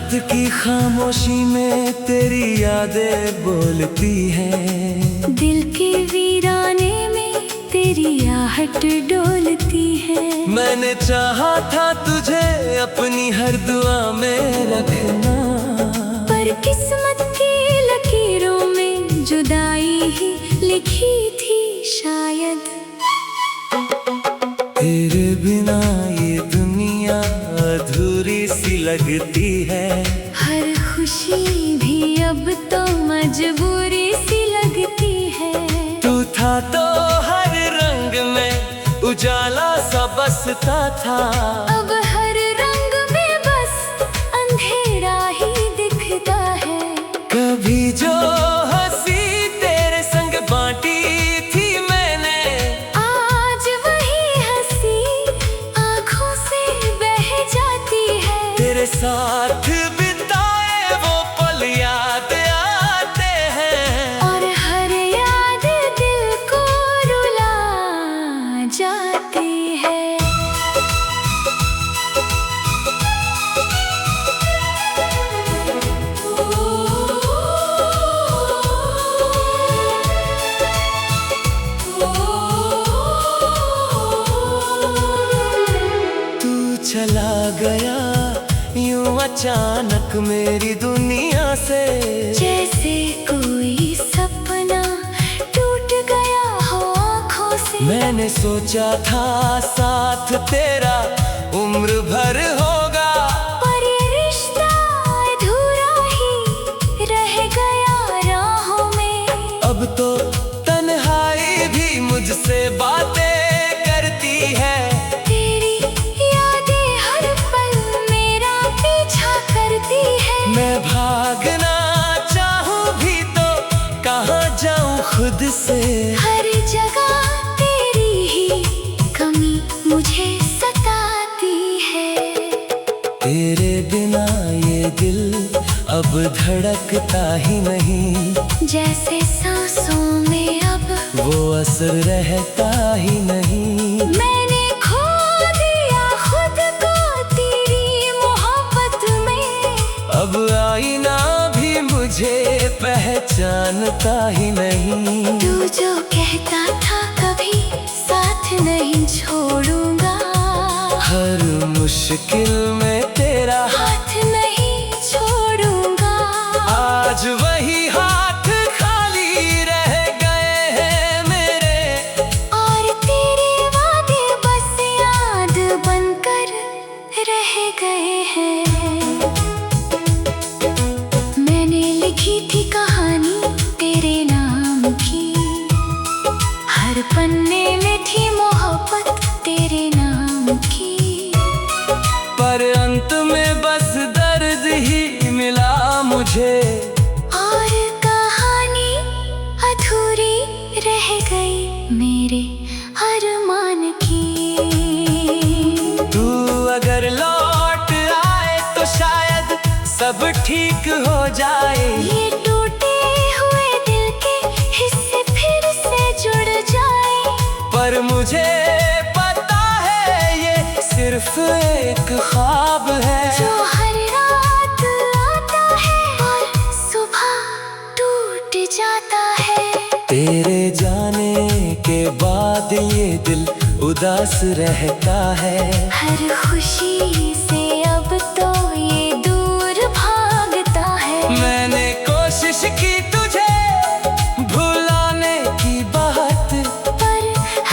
रात की खामोशी में तेरी यादें बोलती हैं। दिल के वीराने में तेरी आहट डोलती है। मैंने चाहा था तुझे अपनी हर दुआ में रखना, पर किस्मत की लकीरों में जुदाई ही लिखी थी शायद। तेरे बिना ये दुनिया अधूरी सी लगती है। हर खुशी भी अब तो मजबूरी सी लगती है। तू था तो हर रंग में उजाला सा बसता था। अब हर रंग में बस अंधेरा ही दिखता है। कभी जो हंसी तेरे संग बांटी थी मैंने, आज वही हंसी आँखों से बह जाती है। तेरे साथ बिताए वो पल याद आते हैं। और हर याद दिल को रुला जाती है। तू चला गया यूं अचानक मेरी दुनिया से, जैसे कोई सपना टूट गया हो आँखों से। मैंने सोचा था साथ तेरा उम्र भर होगा, पर ये रिश्ता अधूरा ही रह गया राहों में। अब तो तन्हाई भी मुझसे बातें करती है। तेरी यादें हर पल मेरा पीछा करती है। मैं भागना चाहूँ भी तो कहाँ जाऊँ खुद से। हर जगह तेरी ही कमी मुझे सताती है। तेरे बिना ये दिल अब धड़कता ही नहीं, जैसे सांसों में अब वो असर रहता ही नहीं। मैंने खो दिया खुद को तेरी मोहब्बत में। अब आईना भी मुझे पहचानता ही नहीं। तू जो कहता था कभी साथ नहीं छोड़ूंगा, हर मुश्किल में तेरा हाथ नहीं छोड़ूंगा। आज वही हाथ खाली रह गए हैं मेरे, और तेरे वादे बस याद बनकर रह गए हैं। मैंने लिखी थी कहानी तेरे नाम की, हर पन्ने में थी मोहब्बत तेरे नाम की। पर अंत में बस दर्द ही मिला मुझे। और कहानी अधूरी रह गई मेरे अरमान की। तू अगर लौट आए तो शायद सब ठीक हो जाए। ये टूटे हुए दिल के हिस्से फिर से जुड़ जाए। पर मुझे पता है ये सिर्फ एक ख्वाब है, जो हर रात आता है और सुबह टूट जाता है। तेरे जाने के बाद ये दिल उदास रहता है। हर खुशी से अब तो ये दूर भागता है। मैंने कोशिश की तुझे भुलाने की बात, पर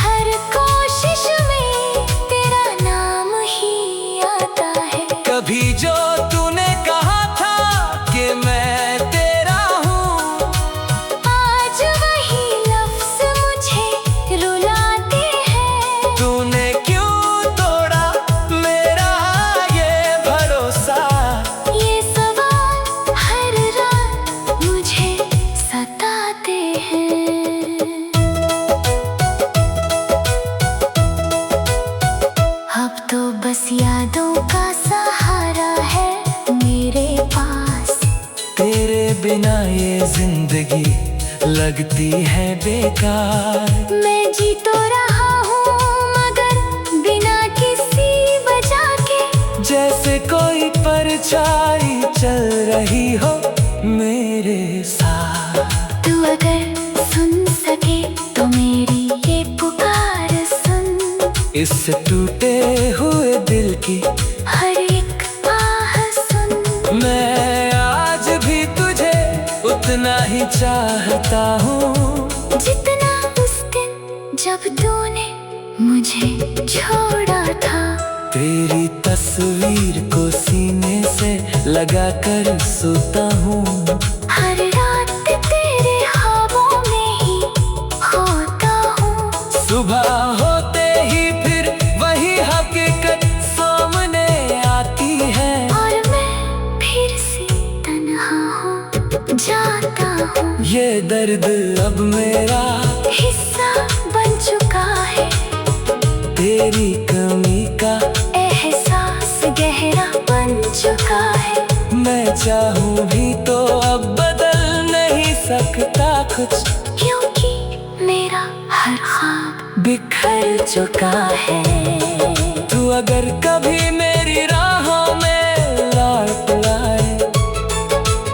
हर कोशिश में तेरा नाम ही आता है। कभी जो तूने कहा था कि मैं तेरा हूँ, आज वही लफ्ज मुझे रुलाते हैं। तूने क्यों तोड़ा मेरा ये भरोसा। ये सवाल हर रात मुझे सताते हैं। अब तो बस यादों का सहारा है मेरे पास। तेरे बिना ये जिंदगी लगती है बेकार। मैं जी तो रहा हूँ मगर बिना किसी वजह के। जैसे कोई परछाई चल रही हो मेरे साथ। तू अगर सुन सके तो मेरी ये पुकार सुन, इस टूटे हुए दिल की हर एक आह सुन। मैं आज भी तुझे उतना ही चाहता हूँ जितना उस दिन जब तूने मुझे छोड़ा था। तेरी तस्वीर को सीने से लगा कर सोता हूँ। हर रात तेरे ख्वाबों में ही होता हूँ। सुबह होते ही फिर वही हकीकत सामने आती है, और मैं फिर से तन्हा हो जाता हूँ। ये दर्द अब मेरा हिस्सा बन चुका है, तेरी कमी का एहसास गहरा बन चुका है। मैं चाहूँ भी तो अब बदल नहीं सकता कुछ, क्योंकि मेरा हर ख्वाब बिखर चुका है। तू अगर कभी मेरी राहों में लौट आए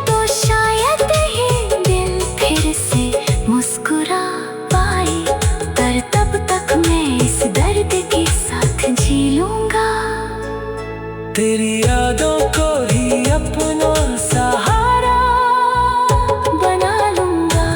तो शायद ये दिल फिर से मुस्कुरा पाए, पर तब तक मैं इस दर्द के साथ जी लूंगा। तेरी यादों को ही अपना सहारा बना लूंगा।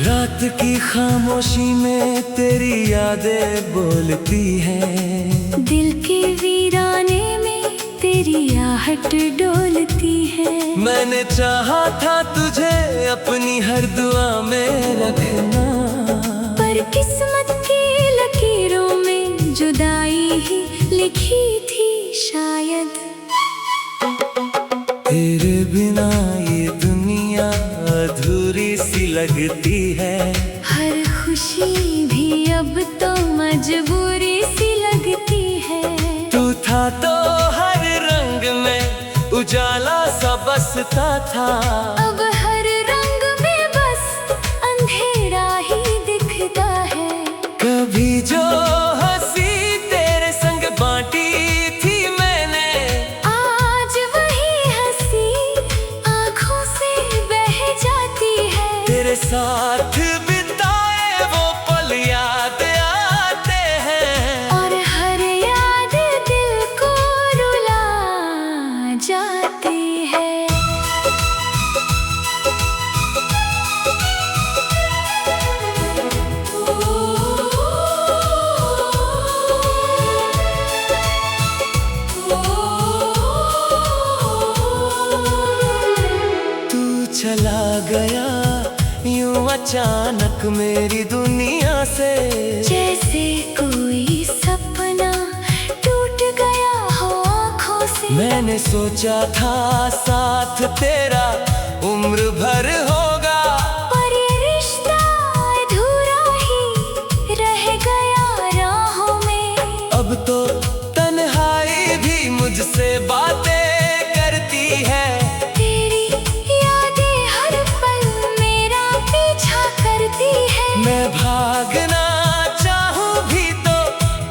रात की खामोशी में तेरी यादें बोलती हैं। दिल के वीराने में तेरी आहट डोलती है। मैंने चाहा था तुझे अपनी हर दुआ में रखना, पर किस्मत की लकीरों में जुदाई ही लिखी थी शायद। तेरे बिना ये दुनिया अधूरी सी लगती है। हर खुशी भी अब तो मजबूरी सी लगती है। तू था तो हर रंग में उजाला सा बसता था, अब हर रंग में बस अंधेरा ही दिखता है। कभी जो हंसी तेरे संग बांटी थी मैंने, आज वही हंसी आँखों से बह जाती है। तेरे साथ बिताए वो पल याद आते हैं, और हर याद दिल को रुला जाती है। तू चला गया यूं अचानक मेरी दुनिया से, जैसे कोई सपना टूट गया हो आँखों से। मैंने सोचा था साथ तेरा उम्र भर होगा, पर ये रिश्ता अधूरा ही रह गया राहों में। अब तो तन्हाई भी मुझसे बातें करती है। तेरी यादें हर पल मेरा पीछा करती है। मैं भागना चाहूँ भी तो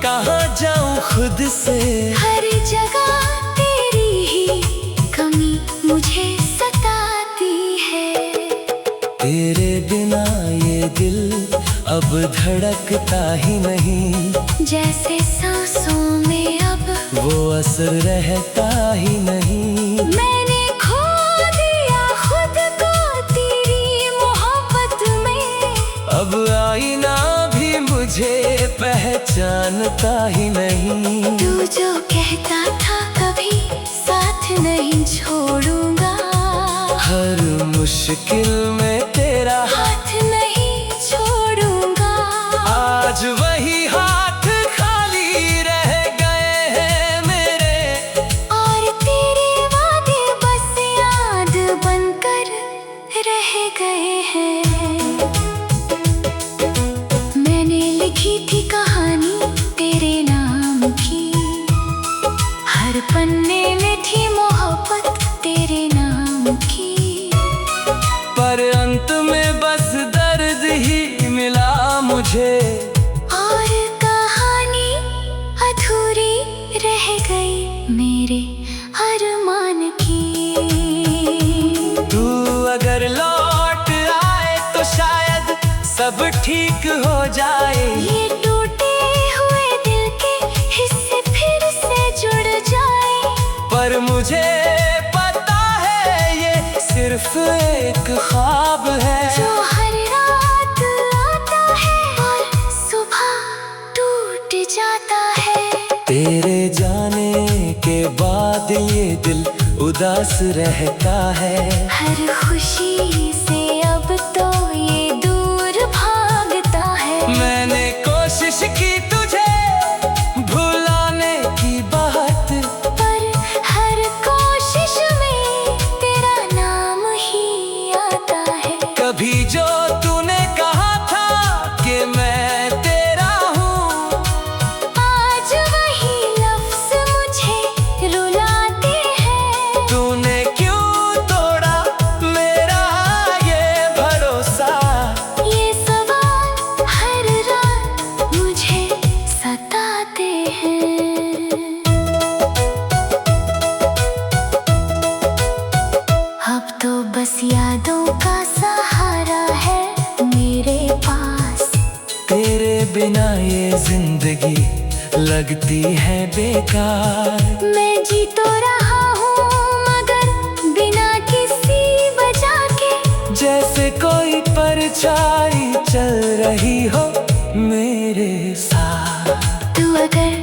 कहाँ जाऊँ खुद से। हर जगह तेरी ही कमी मुझे सताती है। तेरे बिना ये दिल अब धड़कता ही नहीं, जैसे सांसों में अब वो असर रहता ही नहीं। मैंने खो दिया खुद को तेरी मोहब्बत में। अब आईना भी मुझे पहचानता ही नहीं। तू जो कहता था कभी साथ नहीं छोड़ूंगा, हर मुश्किल में तेरा हाथ नहीं छोड़ूंगा। गए हैं। मैंने लिखी थी कहानी तेरे नाम की, हर पन्ने में थी मोहब्बत तेरे नाम की। पर अंत में बस दर्द ही मिला मुझे, और कहानी अधूरी रह गई मेरे अरमान की। तू अगर लौट आए तो शायद सब ठीक हो जाए। ये टूटे हुए दिल के हिस्से फिर से जुड़ जाए। पर मुझे पता है ये सिर्फ एक ख्वाब है, जो हर रात आता है और सुबह टूट जाता है। तेरे जाने के बाद ये दिल उदास रहता है। हर खुशी से अब तो ये दूर भागता है। मैंने कोशिश की तुझे भुलाने की बात, पर हर कोशिश में तेरा नाम ही आता है। कभी जो तूने कहा था कि मैं तेरा हूँ, आज वही लफ्ज मुझे रुलाते हैं। तूने क्यों तोड़ा मेरा ये भरोसा। ये सवाल हर रात मुझे सताते हैं। अब तो बस यादों का सहारा है मेरे पास। तेरे बिना ये जिंदगी लगती है बेकार। मैं जी तो रहा हूँ मगर बिना किसी वजह के, जैसे कोई परछाई चल रही हो मेरे साथ। तू अगर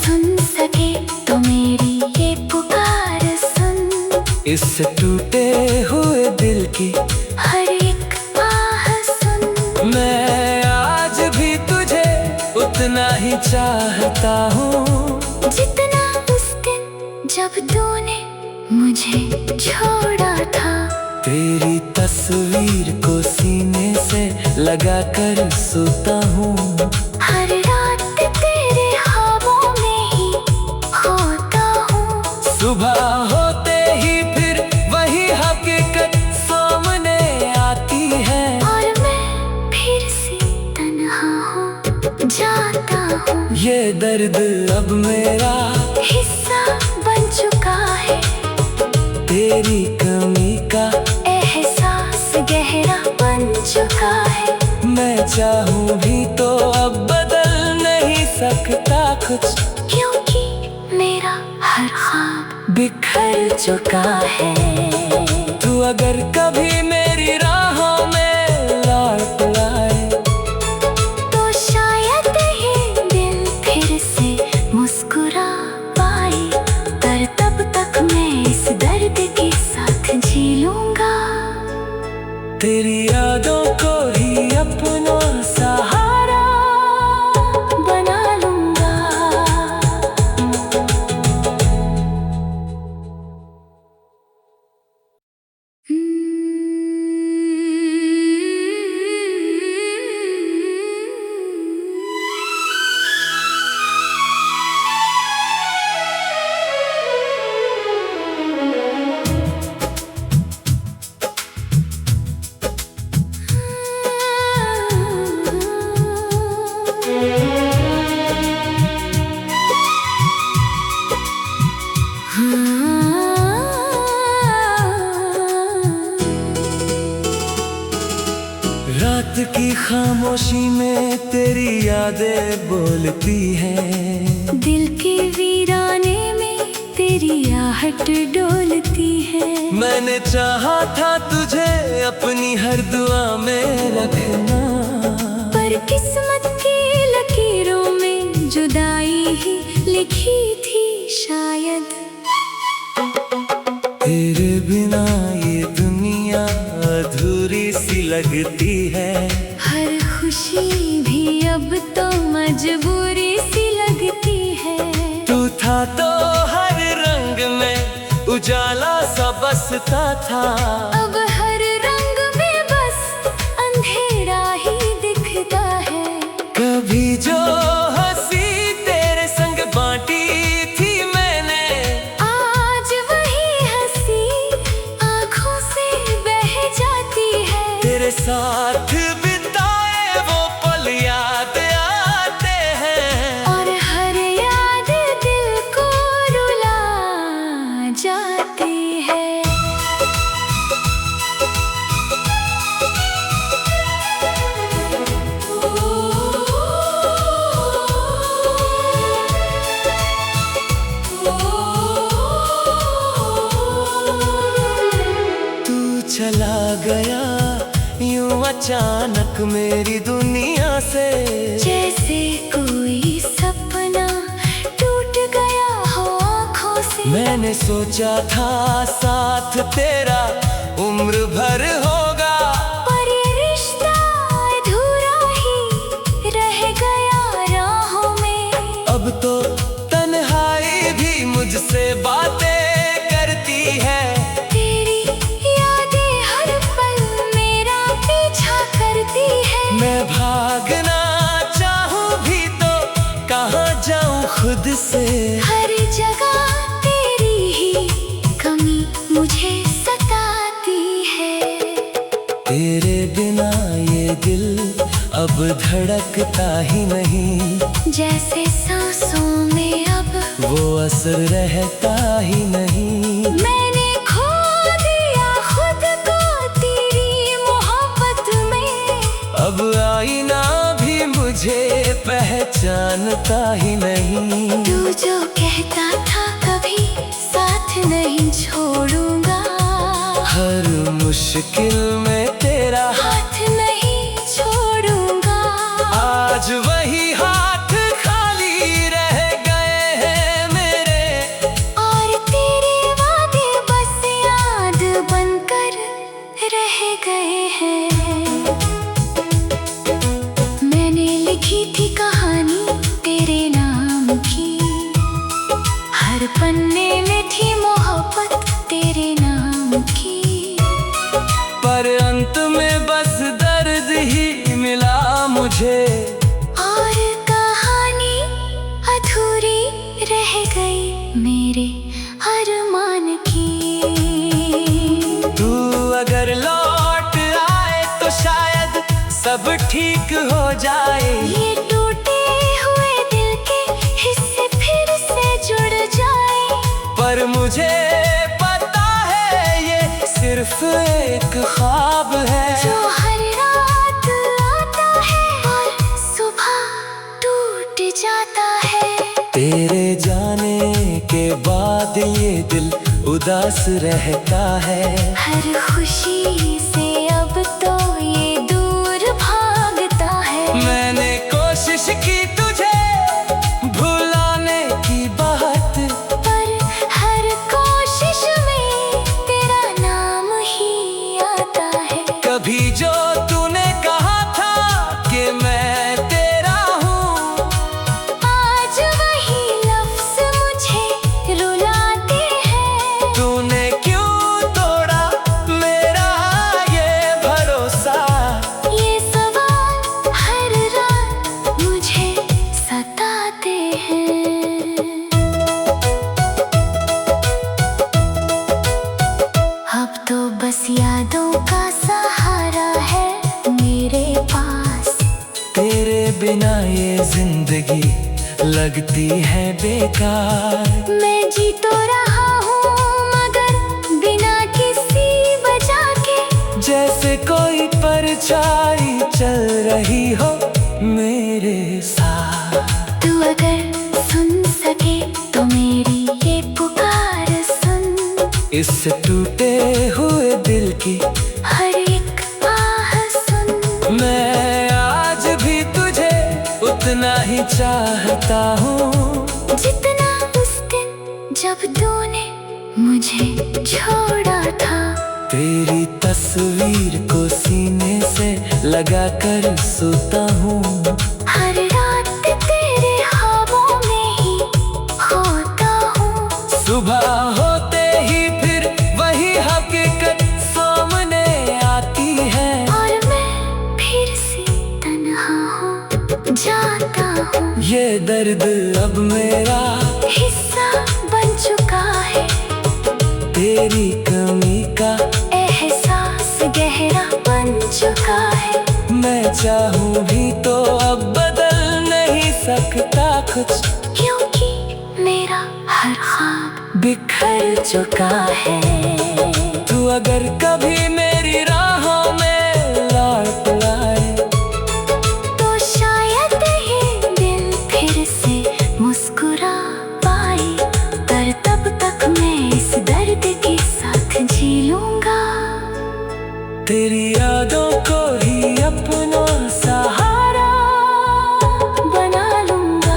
सुन सके तो मेरी ये पुकार सुन। इस टूटे हुए दिल की हर एक आह सुन। मैं आज भी तुझे उतना ही चाहता हूँ, जितना उस दिन जब तूने मुझे छोड़ा था। तेरी तस्वीर को सीने से लगा कर सोता हूँ। हर रात तेरे ख्वाबों में ही होता हूँ। सुबह होते ही फिर वही हकीकत सामने आती है। और मैं फिर से तन्हा हो जाता हूँ। ये दर्द अब मेरा हिस्सा बन चुका है। तेरी कमी का एहसास गहरा बन चुका है। मैं चाहूँ भी तो अब बदल नहीं सकता कुछ, क्योंकि मेरा हर ख्वाब बिखर चुका है। तू अगर कभी मेरी राहों में लौट आए, तो शायद ये दिल फिर से मुस्कुरा पाए। पर तब तक मैं इस दर्द के साथ जी लूंगा। तेरी यादों को ही अपना सहारा बना लूंगा। रात की खामोशी में तेरी यादें बोलती हैं। दिल के वीराने में तेरी आहट डोलती है। मैंने चाहा था तुझे अपनी हर दुआ में रखना, पर किस्मत की लकीरों में जुदाई ही लिखी थी शायद। तेरे बिना ये दुनिया अधूरी सी लगती है। हर खुशी भी अब तो मजबूरी सी लगती है। तू था तो हर रंग में उजाला सा बसता था। अब हर रंग में साथ बिताए वो पल याद आते हैं, और हर याद दिल को रुला जाती है। चला गया यूं अचानक मेरी दुनिया से, जैसे कोई सपना टूट गया हो आँखों से। मैंने सोचा था साथ तेरा उम्र भर होगा, पर ये रिश्ता अधूरा ही रह गया राहों में। अब तो तन्हाई भी मुझसे बातें करती है, मैं भागना चाहूं भी तो कहाँ जाऊं खुद से। हर जगह तेरी ही कमी मुझे सताती है, तेरे बिना ये दिल अब धड़कता ही नहीं, जैसे सांसों में अब वो असर रहता ही नहीं। मैंने खो दिया खुद को तेरी मोहब्बत में, अब आईना भी मुझे पहचानता ही नहीं। तू जो कहता था कभी साथ नहीं छोड़ूंगा, हर मुश्किल में तेरा हाथ नहीं छोड़ूंगा। आज वही हाथ खाली रह गए हैं मेरे, और तेरे वादे बस याद बनकर रह गए हैं। मैंने लिखी थी कहानी तेरे नाम की, हर पन्ने में थी मोहब्बत तेरे नाम की। पर अंत में बस दर्द ही मिला मुझे, और कहानी अधूरी रह गई मेरे अरमान की। तू अगर लौट आए तो शायद सब ठीक हो जाए, ये टूटे हुए दिल के हिस्से फिर से जुड़ जाए। पर मुझे पता है ये सिर्फ एक ख्वाब है, जो हर रात आता है और सुबह टूट जाता है। तेरे जाने के बाद ये दिल उदास रहता है, हर खुशी से अब तो ये दूर भागता है। मैंने कोशिश की तुझे भुलाने की बात, पर हर कोशिश में तेरा नाम ही आता है। कभी जो तूने कहा था कि मैं तेरा हूँ, आज वही लफ्ज़ मुझे रुलाते हैं। तूने क्यों तोड़ा मेरा ये भरोसा, ये सवाल हर रात मुझे सताते हैं। अब तो बस यादों का सहारा है मेरे पास, तेरे बिना ये जिंदगी लगती है बेकार। मैं जी तो रहा हूँ मगर बिना किसी वजह के, जैसे कोई परछाई चल रही हो मेरे साथ। तू अगर सुन सके तो मेरी ये पुकार सुन, इस टूटे हुए दिल की हर एक आह सुन। मैं आज भी तुझे उतना ही चाहता हूँ, जितना उस दिन जब तूने मुझे छोड़ा था। तेरी तस्वीर को सीने से लगा कर सोता हूँ, हर रात तेरे ख्वाबों में ही खोता हूँ। सुबह होते ही फिर वही हकीकत सामने आती है, और मैं फिर से तन्हा हो जाता हूँ। ये दर्द अब मेरा हिस्सा बन चुका है, तेरी कमी का एहसास गहरा बन चुका चाहूं भी तो अब बदल नहीं सकता कुछ, क्योंकि मेरा हर ख्वाब बिखर चुका है। तू अगर कभी मेरी राहों में लौट आए तो शायद ये दिल फिर से मुस्कुरा पाए, पर तब तक मैं इस दर्द के साथ जी लूंगा। तेरी यादों को ही अपना सहारा बना लूंगा।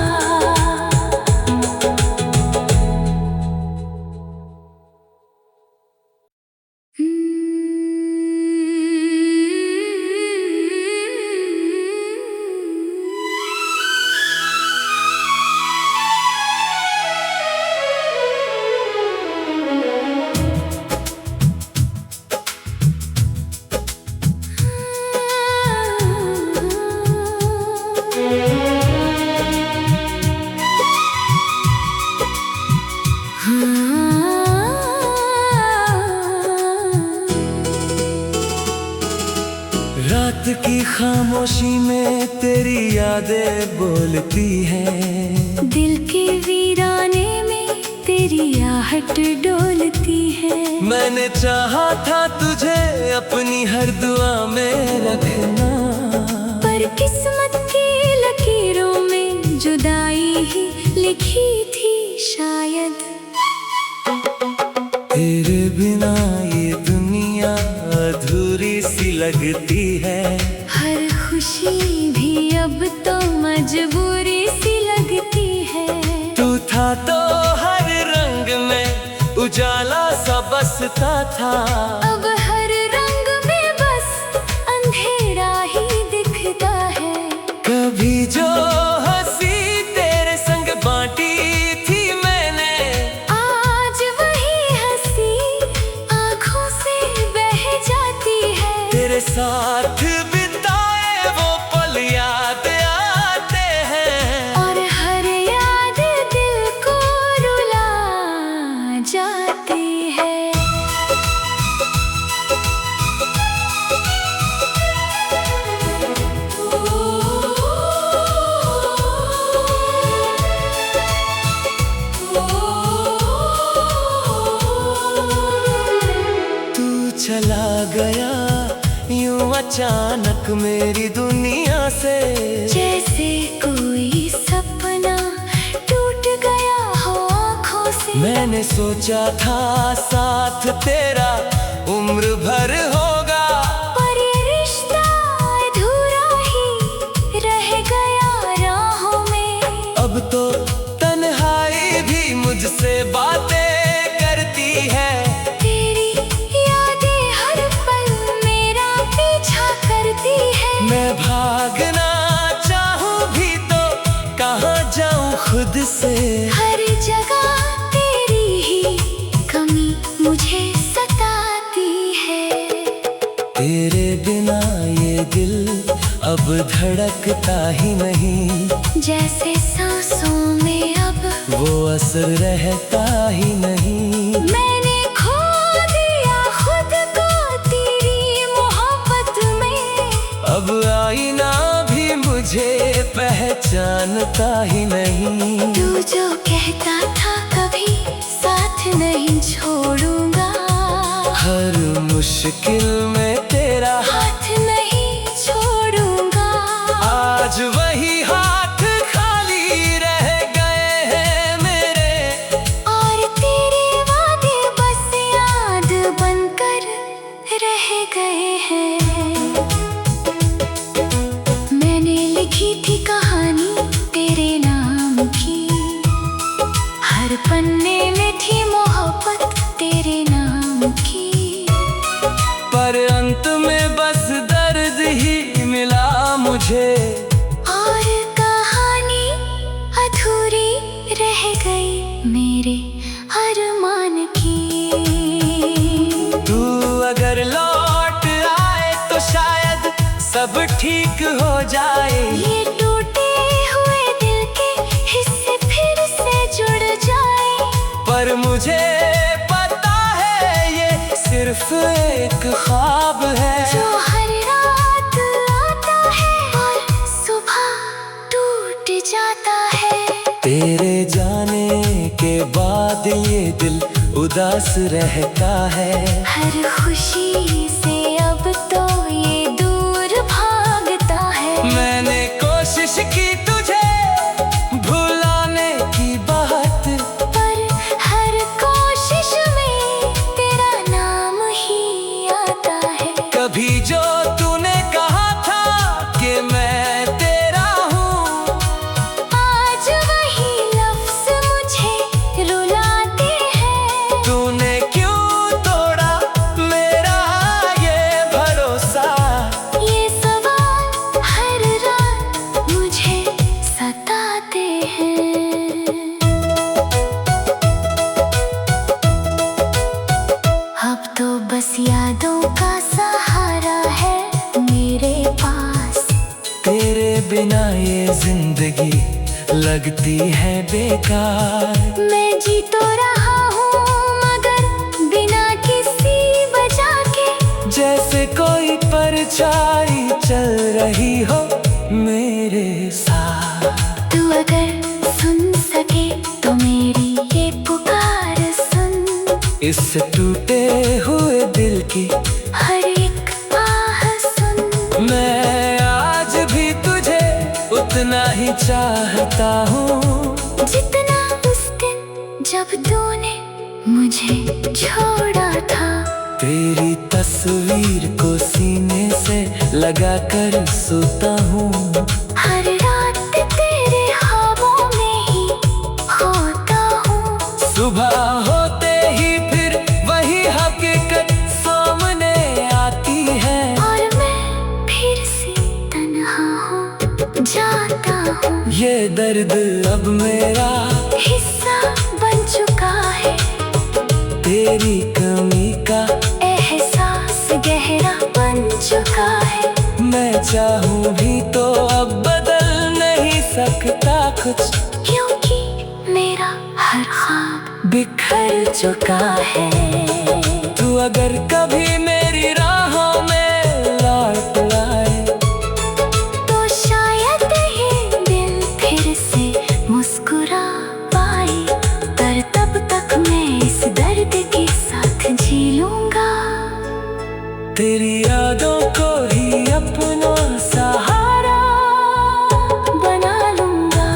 रात की खामोशी में तेरी यादें बोलती हैं, दिल के वीराने में तेरी आहट डोलती है। मैंने चाहा था तुझे अपनी हर दुआ में रखना, पर किस्मत की लकीरों में जुदाई ही लिखी थी शायद। तेरे बिना ये दुनिया अधूरी सी लगती है, हर खुशी भी अब तो मजबूरी सी लगती है। तू था तो हर रंग में उजाला सा बसता था, अब हर रंग में बस अंधेरा ही दिखता है। कभी जो हंसी तेरे संग बांटी थी मैंने, आज वही हंसी आँखों से बह जाती है। तेरे साथ बिताए वो पल याद आते हैं, और हर याद दिल को रुला जाती है। तू चला गया यूं अचानक मेरी दुनिया से, जैसे कोई सपना टूट गया हो आँखों से। मैंने सोचा था साथ तेरा उम्र भर होगा, पर ये रिश्ता अधूरा ही रह गया राहों में। अब तो तन्हाई भी मुझसे बातें करती है, तेरी यादें हर पल मेरा पीछा करती है। मैं भागना चाहूं भी तो कहाँ जाऊं खुद से। हर जगह तेरी ही कमी मुझे सताती है। तेरे बिना ये दिल अब धड़कता ही नहीं, जैसे सांसों में अब वो असर रहता ही नहीं। मैंने खो दिया खुद को तेरी मोहब्बत में, अब आईना भी मुझे पहचानता ही नहीं। तू जो कहता था कभी साथ नहीं छोड़ूंगा, हर मुश्किल में तेरा हाथ नहीं छोड़ूंगा। आज वही हाथ खाली रह गए हैं मेरे, और तेरे वादे बस याद बनकर रह गए हैं। मैंने लिखी थी कहानी तेरे नाम की, हर पन्ने में थी मोहब्बत तेरे नाम की। पर अंत में बस दर्द ही मिला मुझे, और कहानी अधूरी रह गई मेरे अरमान की। तू अगर लौट आए तो शायद सब ठीक हो जाए, ये टूटे हुए दिल के हिस्से फिर से जुड़ जाए। पर मुझे पता है ये सिर्फ एक ख्वाब है, जो हर रात आता है दिल उदास रहता है। हर खुशी से अब तो ये दूर भागता है। मैंने कोशिश की तुझे भुलाने की बात, पर हर कोशिश में तेरा नाम ही आता है। कभी जो तूने कहा था कि मैं तेरा हूँ, आज वही लफ्ज़ मुझे रुलाते हैं। तूने क्यों तोड़ा मेरा ये भरोसा? ये सवाल हर रात मुझे सताते हैं। अब तो बस यादों का सहारा है मेरे पास। तेरे बिना ये जिंदगी लगती है बेकार। मैं जी तो रहा हूँ मगर बिना किसी वजह के, जैसे कोई परछाई चल रही हो मेरे साथ। तू अगर सुन सके तो मेरी ये पुकार सुन। इससे टूटे हुए दिल की हर एक आह सुन। मैं आज भी तुझे उतना ही चाहता हूँ, जितना उस दिन जब तूने मुझे छोड़ा था। तेरी तस्वीर को सीने से लगा कर सोता हूँ। हर रात तेरे ख्वाबों में ही होता हूँ। सुबह होते ही फिर वही हकीकत सामने आती है। और मैं फिर से तन्हा हो जाता हूँ। ये दर्द अब मेरा हिस्सा बन चुका है। तेरी कमी का एहसास गहरा बन चुका है। मैं चाहूँ भी तो अब बदल नहीं सकता कुछ, क्योंकि मेरा हर ख्वाब बिखर चुका है। तू अगर कभी मेरी राहों में लौट आए, तो शायद ये दिल फिर से मुस्कुरा पाए। पर तब तक मैं इस दर्द के साथ जी लूंगा। तेरी यादों को ही अपना सहारा बना लूंगा।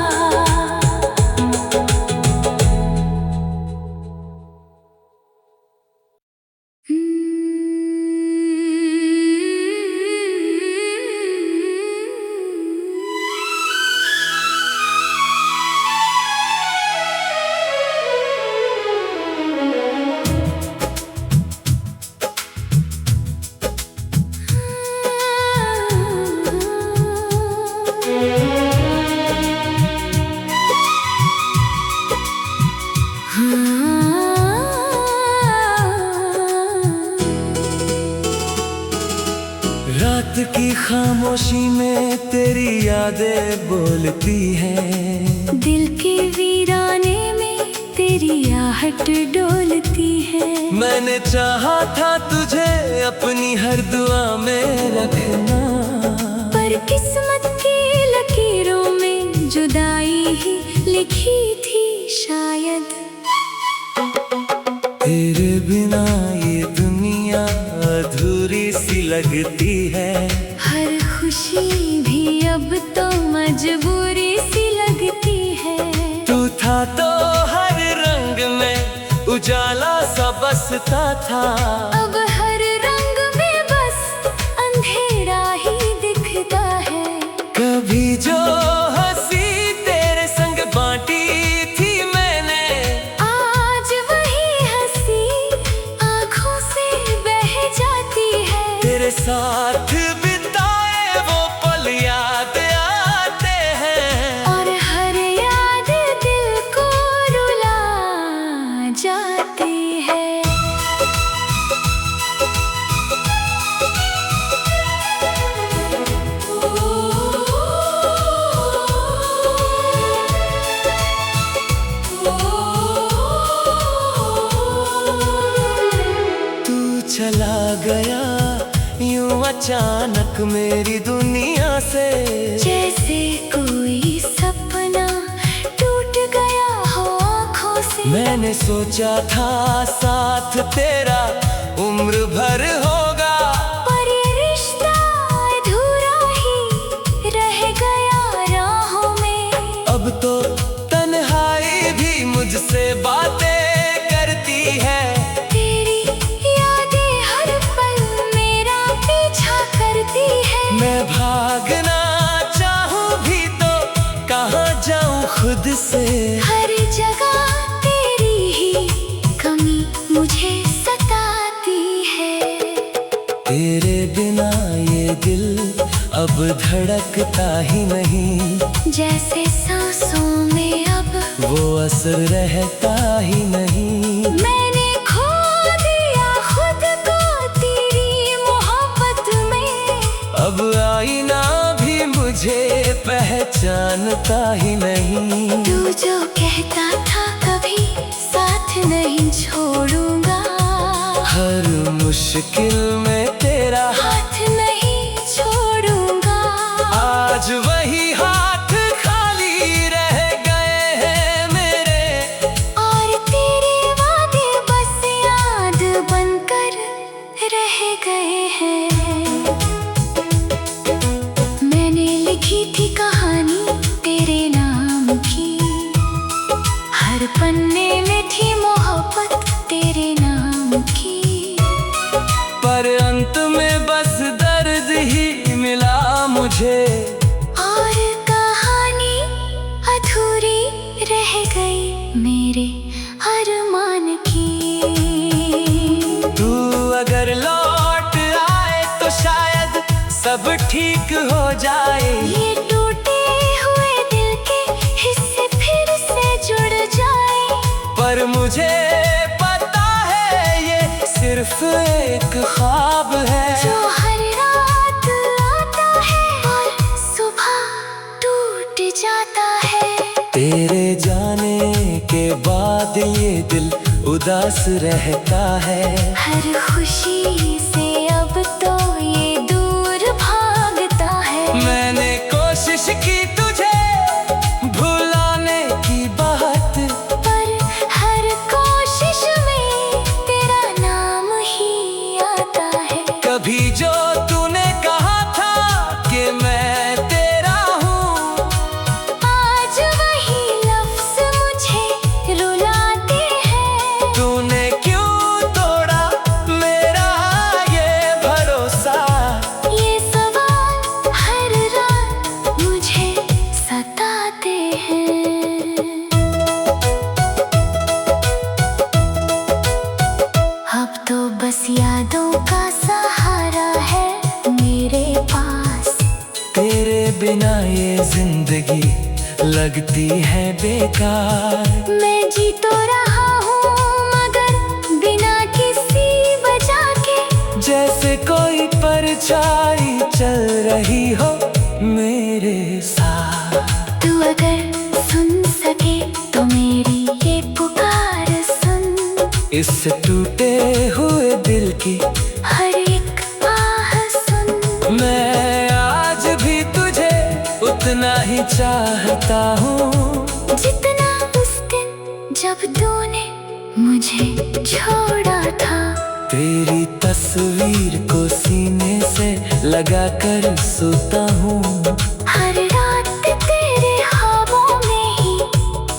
रात की खामोशी में तेरी यादें बोलती हैं। दिल के वीराने में तेरी आहट डोलती है। मैंने चाहा था तुझे अपनी हर दुआ में रखना, पर किस्मत की लकीरों में जुदाई ही लिखी थी शायद। तेरे बिना ये दुनिया अधूरी सी लगती है। हर खुशी भी अब तो मजबूरी सी लगती है। तू था तो हर रंग में उजाला सा बसता था। अब हर रंग में बस अंधेरा ही दिखता है। कभी जो हंसी तेरे संग बांटी थी मैंने, आज वही हंसी आँखों से बह जाती है। तेरे साथ बिताए वो पल याद आते हैं। और हर याद दिल को रुला जाती है। तू चला गया यूं अचानक मेरी दुनिया से, जैसे कोई सपना टूट गया हो आँखों से। मैंने सोचा था साथ तेरा उम्र भर होगा, पर ये रिश्ता अधूरा ही रह गया राहों में। अब तो तन्हाई भी मुझसे बातें करती है, तेरी यादें हर पल मेरा पीछा करती है। मैं भागना चाहूँ भी तो कहाँ जाऊँ खुद से। हर जगह तेरी ही कमी मुझे सताती है। तेरे बिना ये दिल अब धड़कता ही नहीं, जैसे सांसों में अब वो असर रहता ही नहीं। मैंने खो दिया खुद को तेरी मोहब्बत में। अब आईना भी मुझे पहचानता ही नहीं। तू जो कहता था कभी साथ नहीं छोड़ूंगा, हर मुश्किल में तेरा हाथ नहीं छोड़ूंगा। आज वही हाथ खाली रह गए हैं मेरे, और तेरे वादे बस याद बनकर रह गए हैं। मैंने लिखी थी कहानी तेरे नाम की, हर पन्ने में थी मोहब्बत तेरे नाम की। पर अंत में बस दर्द ही मिला मुझे, और कहानी अधूरी रह गई मेरे अरमान की। तू अगर लौट आए तो शायद सब ठीक हो जाए। ये टूटे हुए दिल के हिस्से फिर से जुड़ जाए। पर मुझे पता है ये सिर्फ एक ख्वाब है, जो हर रात आता है और सुबह टूट जाता है। तेरे जाने के बाद ये दिल उदास रहता है। हर खुशी से अब तो ये दूर भागता है। मैंने कोशिश की तुझे भुलाने की बात, पर हर कोशिश में तेरा नाम ही आता है। कभी जो तूने कहा था कि मैं तेरा हूँ, आज वही लफ्ज मुझे रुलाते हैं। तूने क्यों तोड़ा मेरा ये भरोसा। ये सवाल हर रात मुझे सताते हैं। अब तो बस यादों का सहारा है मेरे पास। तेरे बिना ये जिंदगी लगती है बेकार। मैं जी तो रहा हूँ मगर बिना किसी वजह के, जैसे कोई परछाई चल रही हो मेरे साथ। तू अगर सुन सके तो मेरी ये पुकार सुन। इस टूटे हुए दिल की हर एक आह सुन। मैं आज भी तुझे उतना ही चाहता हूँ, जितना उस दिन जब तूने मुझे छोड़ा था। तेरी तस्वीर को सीने से लगा कर सोता हूँ। हर रात तेरे ख्वाबों में ही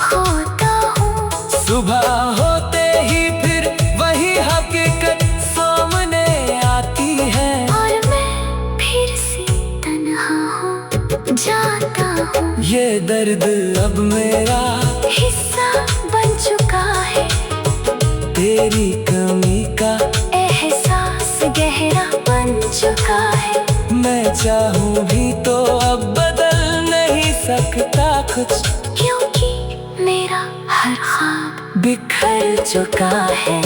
होता हूँ। सुबह होते ही फिर वही हकीकत सामने आती है, और मैं फिर से तन्हा हो जाता हूँ। ये दर्द अब मेरा हिस्सा बन चुका है। तेरी कमी का एहसास गहरा बन चुका है। मैं चाहूँ भी तो अब बदल नहीं सकता कुछ, क्योंकि मेरा हर ख्वाब बिखर चुका है।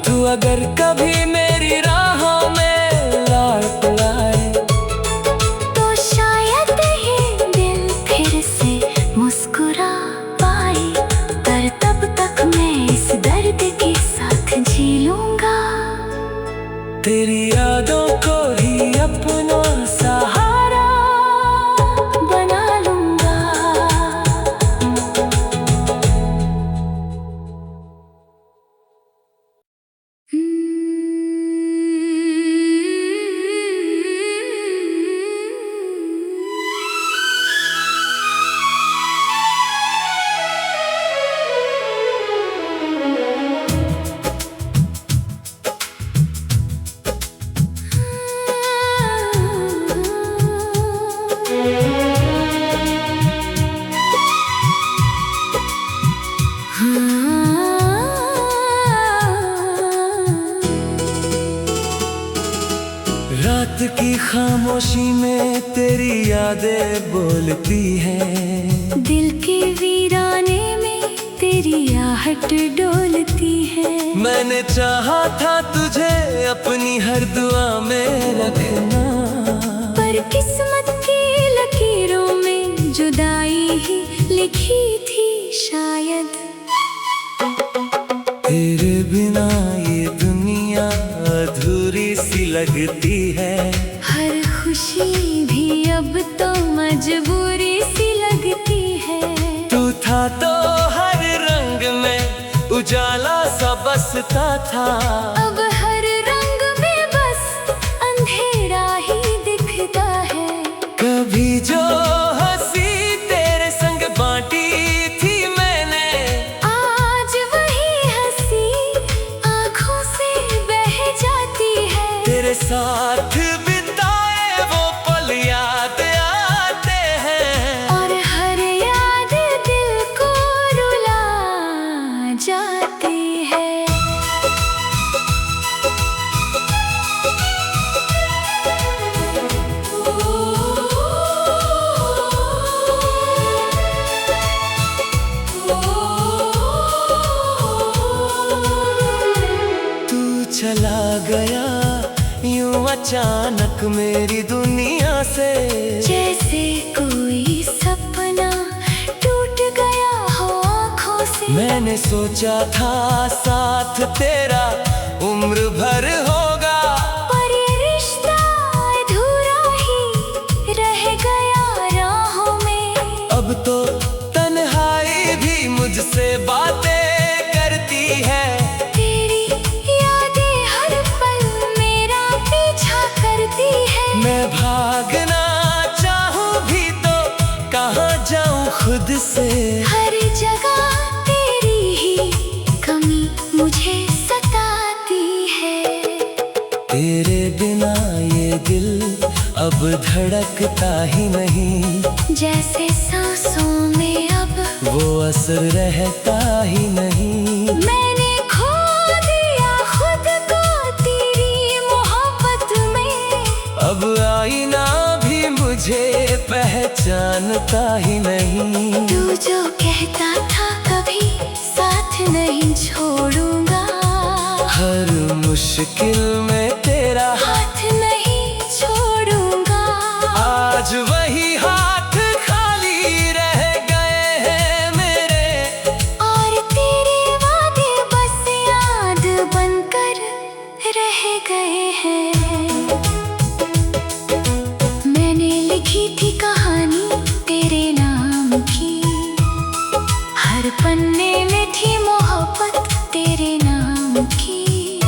तू अगर कभी मेरी राहों में लौट आए, तो शायद ये दिल फिर से मुस्कुरा पाए। पर तब तक मैं इस दर्द के साथ जी लूंगा। तेरी यादों को ही अपना सहारा बना लूंगा। मेरी खामोशी में तेरी यादें बोलती हैं। दिल के वीराने में तेरी आहट डोलती है। मैंने चाहा था तुझे अपनी हर दुआ में रखना, पर किस्मत की लकीरों में जुदाई ही लिखी थी शायद। तेरे बिना ये दुनिया अधूरी सी लगती है। हर खुशी भी अब तो मजबूरी सी लगती है। तू था तो हर रंग में उजाला सा बसता था। अब हर रंग में बस अंधेरा ही दिखता है। कभी जो हंसी तेरे संग बांटी थी मैंने, आज वही हंसी आंखों से बह जाती है। तेरे साथ बिताए वो पल याद आते हैं। और हर याद दिल को रुला जाती है। तू चला गया यूं अचानक मेरी दुनिया से। जैसे कोई सपना टूट गया हो आँखों से। मैंने सोचा था साथ तेरा उम्र भर होगा, पर ये रिश्ता अधूरा ही रह गया राहों में। अब तो तन्हाई भी मुझसे बातें करती है। तेरी यादें हर पल मेरा पीछा करती है। मैं भागना चाहूँ भी तो कहाँ जाऊँ खुद से। हर जगह तेरी ही कमी मुझे सताती है। तेरे बिना ये दिल अब धड़कता ही नहीं। जैसे सांसों में अब वो असर रहता ही नहीं। मैंने खो दिया खुद को तेरी मोहब्बत में। अब आईना भी मुझे पहचानता ही नहीं। तू जो कहता था कभी साथ नहीं छोड़ूंगा, हर मुश्किल में तेरा हाथ नहीं छोड़ूंगा। आज वही हाथ खाली रह गए हैं मेरे। और तेरे वादे बस याद बनकर रह गए हैं। मैंने लिखी थी कहानी तेरे नाम की। हर पन्ने में थी मोहब्बत तेरे नाम की।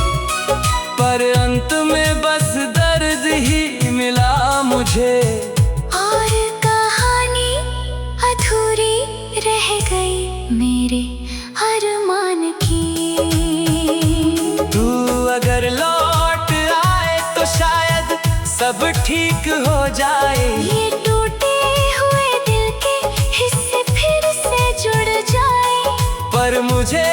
पर अंत में बस दर्द ही मिला मुझे। और कहानी अधूरी रह गई मेरे अरमान की। तू अगर लौट आए तो शायद सब ठीक हो जाए। ये टूटे हुए दिल के हिस्से फिर से जुड़ जाए। पर मुझे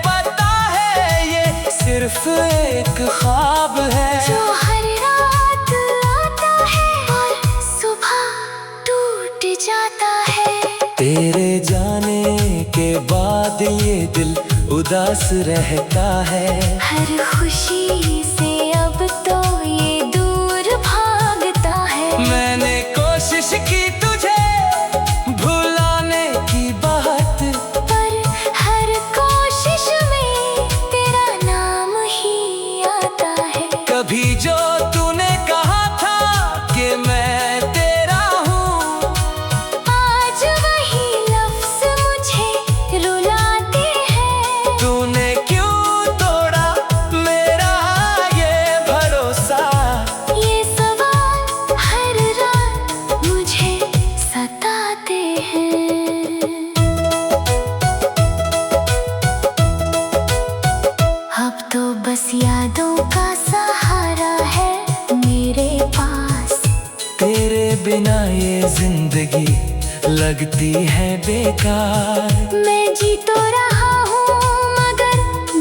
पता है ये सिर्फ एक ख्वाब है, जो हर रात आता है और सुबह टूट जाता है। तेरे जाने के बाद ये दिल उदास रहता है। हर खुशी से अब तो ये दूर भागता है। मैंने कोशिश की तुझे भुलाने की बात, पर हर कोशिश में तेरा नाम ही आता है। कभी जो तूने कहा था कि मैं तेरा हूँ, आज वही लफ्ज़ मुझे रुलाते हैं। तूने क्यों तोड़ा मेरा ये भरोसा। ये सवाल हर रात मुझे सताते हैं। अब तो बस यादों का सहारा है मेरे पास। तेरे बिना ये जिंदगी लगती है बेकार। मैं जी तो रहा हूँ मगर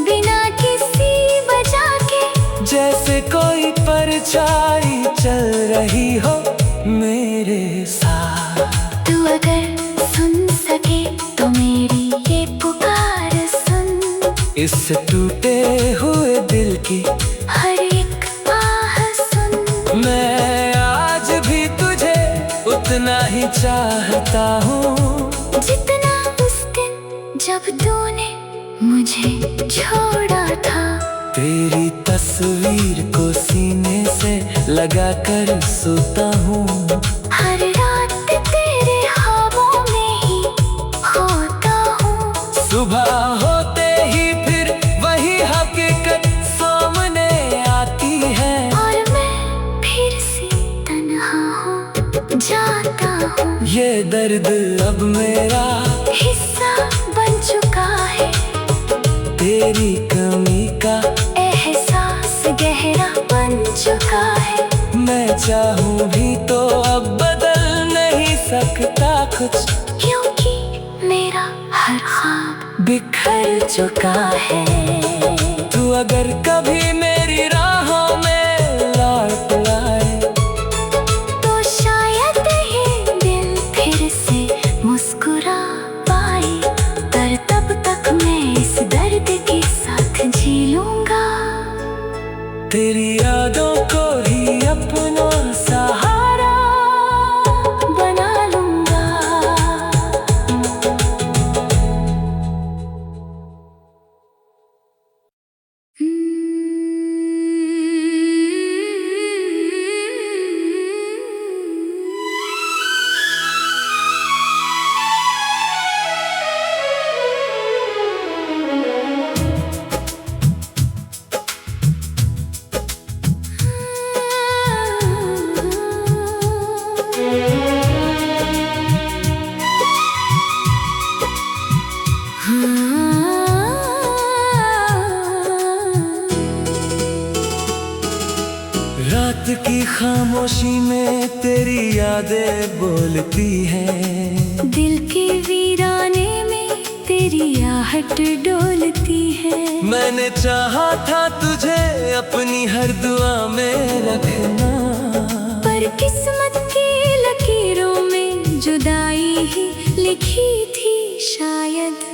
बिना किसी वजह के। जैसे जैसे कोई परछाई चल रही हो मेरे साथ। तू अगर सुन सके तो मेरी ये पुकार सुन, इस टूटे हुए दिल की हर एक आह सुन। मैं आज भी तुझे उतना ही चाहता हूँ जितना उस दिन जब तूने मुझे छोड़ा था। तेरी तस्वीर को सीने से लगा कर सोता हूँ। हर रात तेरे ख्वाबों में ही होता हूँ। सुबह होते ही फिर वही हकीकत सामने आती है, और मैं फिर से तन्हा हो जाता हूँ। ये दर्द अब मेरा हिस्सा बन चुका है, तेरी कमी का एहसास गहरा बन चुका है। मैं चाहूँ भी तो अब बदल नहीं सकता कुछ, क्योंकि मेरा हर ख्वाब बिखर चुका है। तू अगर कभी मेरी राहों में लौट आए तो शायद ये दिल फिर से मुस्कुरा पाए, पर तब तक मैं इस दर्द के साथ जी लूंगा। तेरी यादों को ही अपना सहारा बना लूंगा। रात की खामोशी में तेरी यादें बोलती हैं, दिल के वीराने में तेरी आहट डोलती है। मैंने चाहा था तुझे अपनी हर दुआ में रखना, पर किस्मत की लकीरों में जुदाई ही लिखी थी शायद।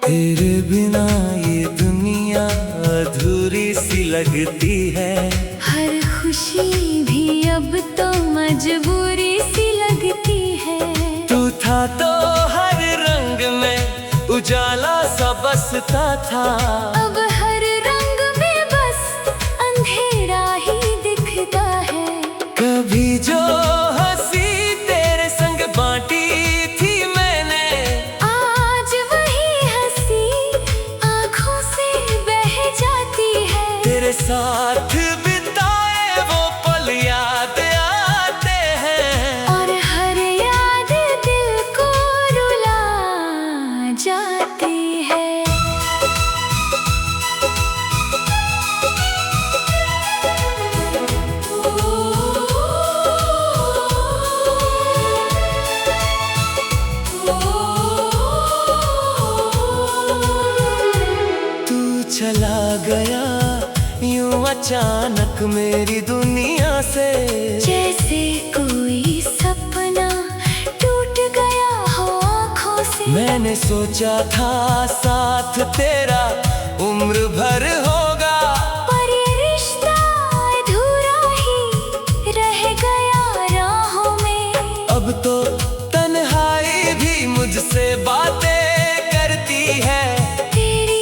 तेरे बिना ये दुनिया अधूरी सी लगती है, हर खुशी भी अब तो मजबूरी सी लगती है। तू था तो हर रंग में उजाला सा बसता था, अब हर रंग में बस अंधेरा ही दिखता है। कभी जो हंसी तेरे संग बांटी थी मैंने, आज वही हंसी आँखों से बह जाती है। तेरे साथ बिताए वो पल याद आते हैं, और हर याद दिल को रुला जाती है। तू चला गया यूं अचानक मेरी दुनिया से, जैसे कोई सपना टूट गया हो आँखों से। मैंने सोचा था साथ तेरा उम्र भर होगा, पर ये रिश्ता अधूरा ही रह गया राहों में। अब तो तन्हाई भी मुझसे बातें करती है, तेरी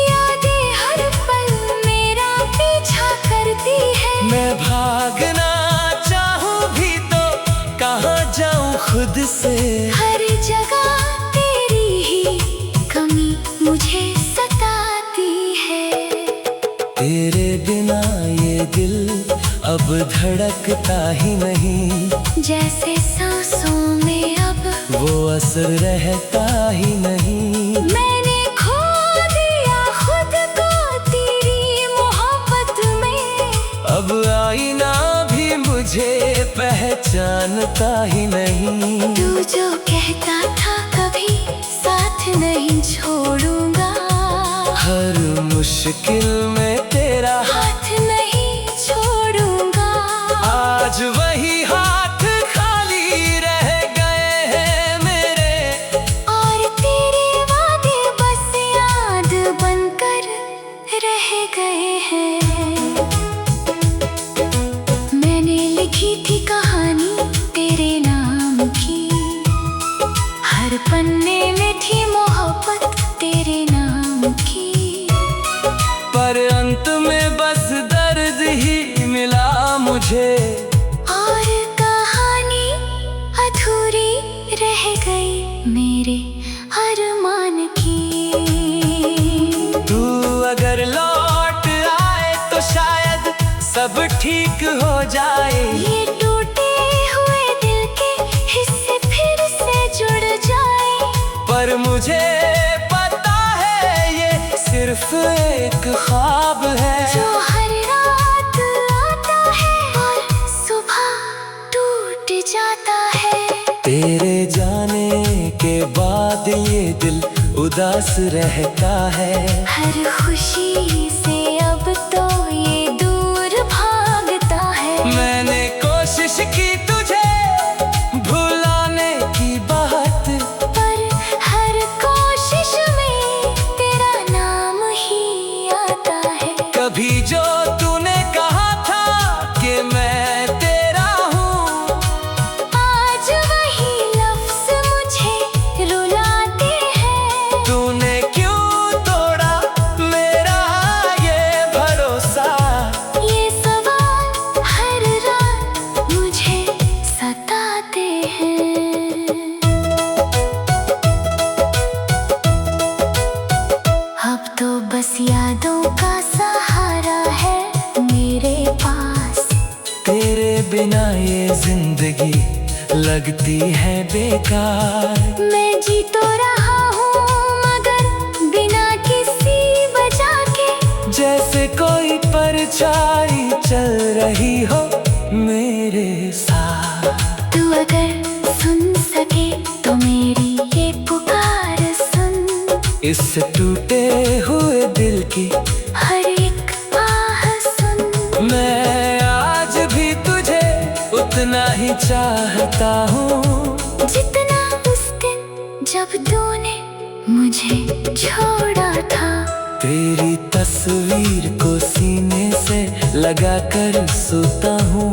यादें हर पल मेरा पीछा करती है। मैं भागना चाहूँ भी तो कहाँ जाऊँ खुद से। हर जगह तेरी ही कमी मुझे सताती है। तेरे बिना ये दिल अब धड़कता ही नहीं, जैसे सांसों में अब वो असर रहता ही नहीं। मैंने खो दिया खुद को तेरी मोहब्बत में। अब आईना भी मुझे पहचानता ही नहीं। तू जो कहता था कभी साथ नहीं छोड़ूंगा, हर मुश्किल में तेरा तुझे। और कहानी अधूरी रह गई मेरे अरमान की। तू अगर लौट आए तो शायद सब ठीक हो जाए। ये टूटे हुए दिल के हिस्से फिर से जुड़ जाए। पर मुझे पता है ये सिर्फ एक ख्वाब है जो हर रात आता है और सुबह टूट जाता है। तेरे जाने के बाद ये दिल उदास रहता है। हर खुशी से अब तो ये दूर भागता है। मैंने कोशिश की तुझे भुलाने की बात, पर हर कोशिश में तेरा नाम ही आता है। कभी जो तूने कहा था कि मैं तेरा हूँ, आज वही लफ्ज मुझे रुलाते हैं। तूने क्यों तोड़ा मेरा ये भरोसा। ये सवाल हर रात मुझे सताते हैं। अब तो बस यादों का सहारा है मेरे पास। तेरे बिना ये जिंदगी लगती है बेकार। मैं जी तो रहा हूँ मगर बिना किसी वजह के। जैसे कोई परछाई चल रही हो मेरे साथ। तू अगर सुन सके तो मेरी ये पुकार सुन। इस टूटे हुए दिल की हर एक आह सुन। मैं आज भी तुझे उतना ही चाहता हूँ जितना उस दिन जब तूने मुझे छोड़ा था। तेरी तस्वीर को सीने से लगा कर सोता हूँ।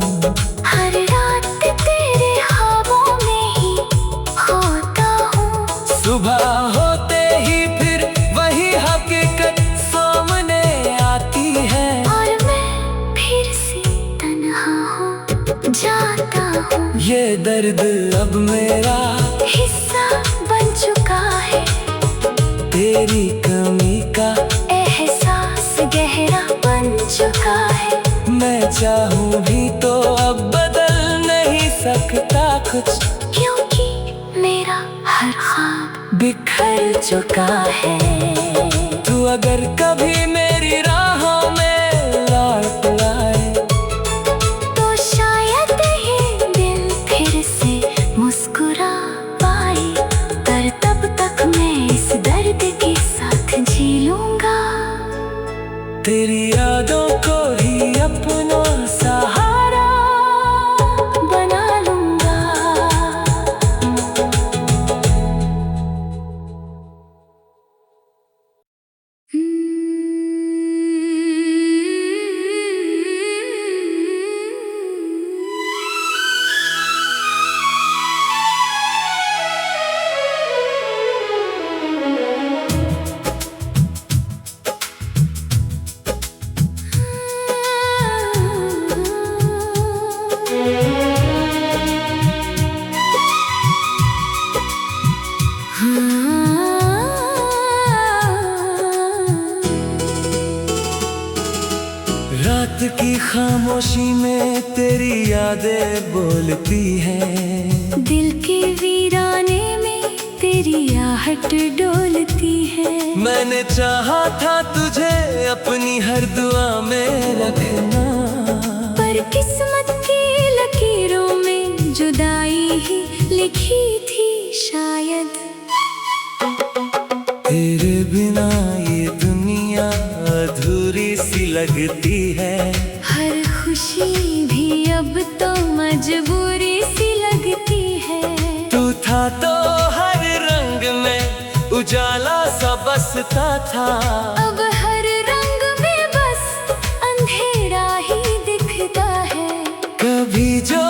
हर रात तेरे ख्वाबों में ही होता हूँ। सुबह होते ही फिर वही हकीकत सामने आती है। और मैं फिर से तन्हा हो जाता हूँ। ये दर्द अब मेरा हिस्सा बन चुका है। तेरी कमी का एहसास गहरा बन चुका है। मैं चाहूँ भी तो अब बदल नहीं सकता कुछ, क्योंकि मेरा हर ख्वाब बिखर चुका है। तू अगर कभी मेरी राहों में लौट आए तो शायद ये दिल फिर से मुस्कुरा पाए। पर तब तक मैं इस दर्द के साथ जी लूंगा। तेरी यादों को ही अपना सहारा बना लूंगा। रात की खामोशी में तेरी यादें बोलती हैं। दिल के वीराने में तेरी आहट डोलती है। मैंने चाहा था तुझे अपनी हर दुआ में रखना, पर किस्मत की लकीरों में जुदाई ही लिखी थी शायद। तेरे बिना ये दुनिया अधूरी सी लगती है। हर खुशी भी अब तो मजबूरी सी लगती है। तू था तो हर रंग में उजाला सा बसता था। अब हर रंग में बस अंधेरा ही दिखता है। कभी जो